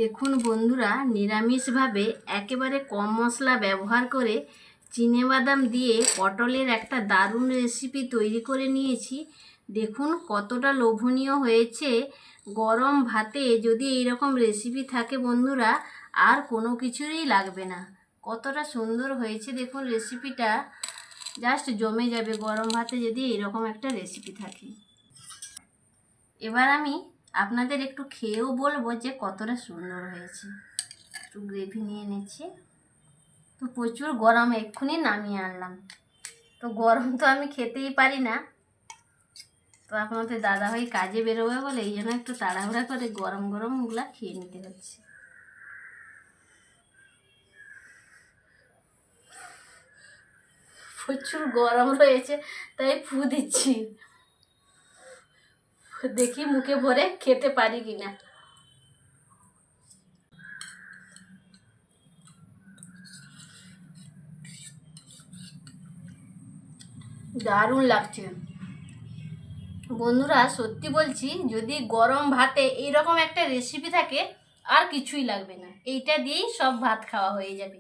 দেখুন বন্ধুরা, নিরামিষভাবে একেবারে কম মশলা ব্যবহার করে চিনেবাদাম দিয়ে পটলের একটা দারুণ রেসিপি তৈরি করে নিয়েছি। দেখুন কতটা লোভনীয় হয়েছে। গরম ভাতে যদি এইরকম রেসিপি থাকে বন্ধুরা, আর কোনো কিছুরই লাগবে না। কতটা সুন্দর হয়েছে দেখুন রেসিপিটা, জাস্ট জমে যাবে গরম ভাতে যদি এইরকম একটা রেসিপি থাকে। এবার আমি আপনাদের একটু খেয়েও বলবো যে কতটা সুন্দর হয়েছে। একটু গ্রেভি নিয়ে নিচ্ছি। তো প্রচুর গরম, এক্ষুনি নামিয়ে আনলাম। তো গরম তো আমি খেতেই পারি না, তো আপনাদের দাদাভাই কাজে বেরোবে বলে এই জন্য একটু তাড়াহুড়া করে গরম গরম ওগুলা খেয়ে নিতে হচ্ছে। প্রচুর গরম রয়েছে তাই ফু দিচ্ছি, দেখি মুখে ভরে খেতে পারি কিনা। দারুণ লাগছে বন্ধুরা, সত্যি বলছি, যদি গরম ভাতে এইরকম একটা রেসিপি থাকে আর কিছুই লাগবে না, এইটা দিয়েই সব ভাত খাওয়া হয়ে যাবে।